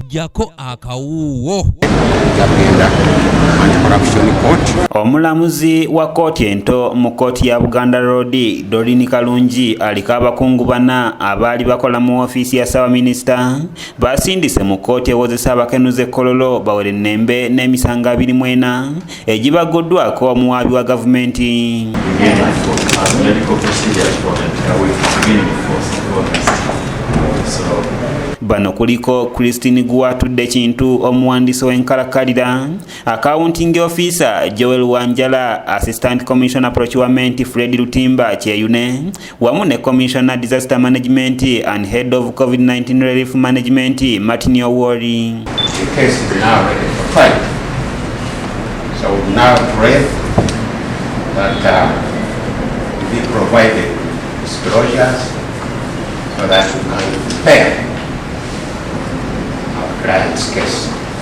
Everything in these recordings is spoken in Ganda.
jako akawuwo. Omulamuzi wa kooti ento mu kooti ya Buganda Road Doreen Kalungi aliko abakungu bana abali bakola mu ofiisi ya Sabaminister basindise mu kooti ewozesa abakenuze kololo bawere nembe n'emisango 24 egibagudwako omuwaabi wa gavumenti. Bano kuliko Christine Guwatudde Kintu omuwandiisi w'enkalakalira, accounting officer Joel Wanjala, assistant commissioner procurement Fred Lutimba Kyeyune, wamu ne commissioner disaster management and head of COVID-19 relief management Martin Owori. The case is now ready for trial. So we now pray that we provided disclosures so that we can prepare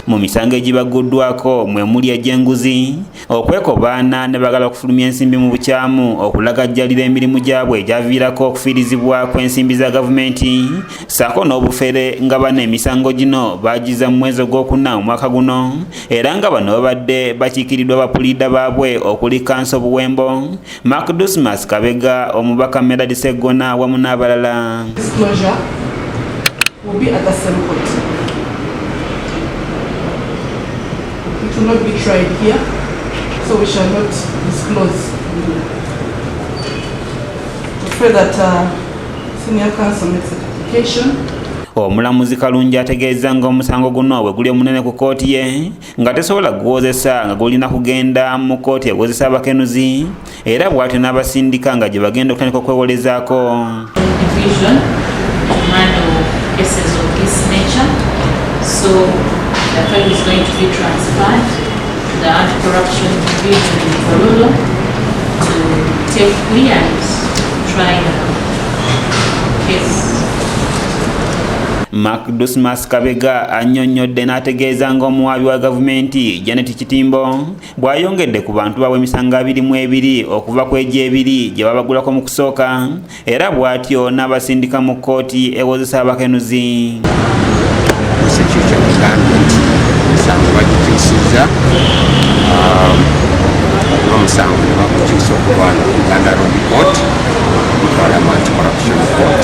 mu misango egibagudwako mwe muli egy'enguzi, okwekobaana ne bagala okufulumya ensimbi mu bukyamu, okulagajjalira emirimu gyabwe egyaviirako okufiirizibwa kw'ensimbi za gavumenti, ssaako n'obufere nga bano emisango gino baagiza mu mwezi ogwokuna omwaka guno, era nga bano babadde bakiikiriddwa bapuliida baabwe okuli Kanso Buwembo, Mark Dismas Kabega, omubaka Meradi Seggona wamu n'abalala. It will not be tried here, so we shall not disclose. We pray that senior counsel makes a application. Omulamuzi Kalungi ategeeza ng'omusango guno bwe guli omunene ku kooti ye nga tesobola guwozesa nga gulina kugenda mu kooti ewozesa abakenuzi, era bw'atyo n'abasindika nga gye bagenda okutandika okwewolezaako. The file is going to be transferred to the anti-corruption division in Kololo to take clearance try the case. Mark Dismas Kabega annyonnyodde n'ategeeza ng'omuwaabi wa gavumenti Janet Kitimbo bw'ayongedde ku bantu baabwe emisango 22 okuva ku egy'ebiri gye babagulako mu kusooka, era bw'atyo n'abasindika mu kooti ewozesa abakenuzi. Omusango ne bakukyusa okuva mu Buganda Road Court mutwala mu anti-corruption court.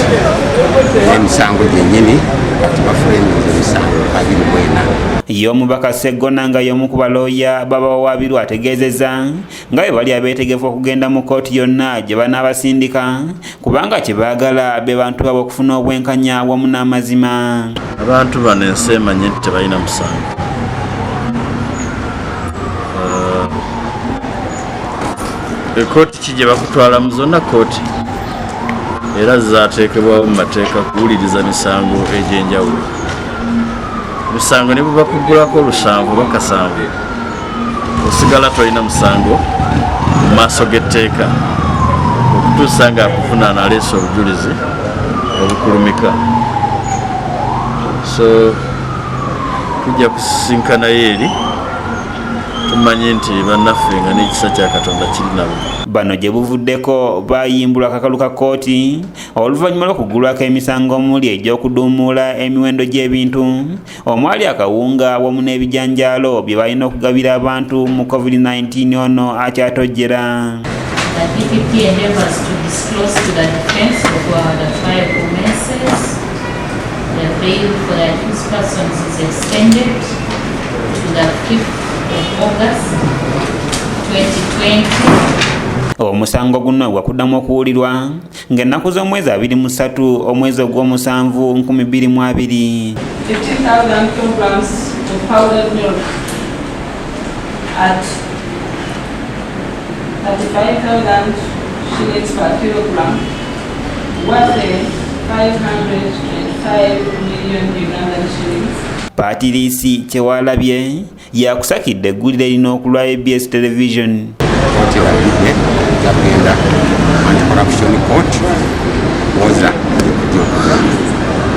Emisango gyennyini kati bafuleminze emisango 24. Y'omubaka Seggona nga y'omu ku balooya babawaabirwa ategeezezza nga bwe bali abeetegefu okugenda mu kooti yonna gye banaabasindika kubanga kye baagala be bantu baabwe okufuna obwenkanya wamu n'amazima. Abantu bano ensi emanyi nti tebalina musango. Kooti ki gye bakutwala mu zonna kooti era zaateekebwawo mu mateeka kuwuliriza misango egy'enjawulo. Misango ne bwe bakugulako 7 oba 7 osigala tolina musango mu maaso g'etteeka okutuusa nga akuvunaana aleese obujulizi obukulumika. So tujja kusisinkanayo eri tumanyi nti bannaffe nga n'ekisa kya Katonda kiri nabo. Bano gye buvuddeko bayimbulwa akakalu ka kooti oluvannyuma lw'okugulwako emisango omuli egy'okuduumuula emiwendo gy'ebintu omwali akawunga wamu n'ebijanjaalo bye balina okugabira abantu mu COVID-19 ono akyatojjera. The DPP endeavors to disclose to the defense of the 5 witnesses. The bail for the accused persons is extended to the 5th of August 2020. Omusango guno gwakuddamu okuwulirwa ng'ennaku z'omwezi 23 omwezi ogw'omusanvu 2020. 15,000 kilograms of powdered milk at 35,000 shillings per kilogram, worth 525 million Ugandan shillings. Patirisi Kyewalabye yakusakidde eggulire erina okulwa ABS television. Kooti erabidde gagenda anti-corruption court woza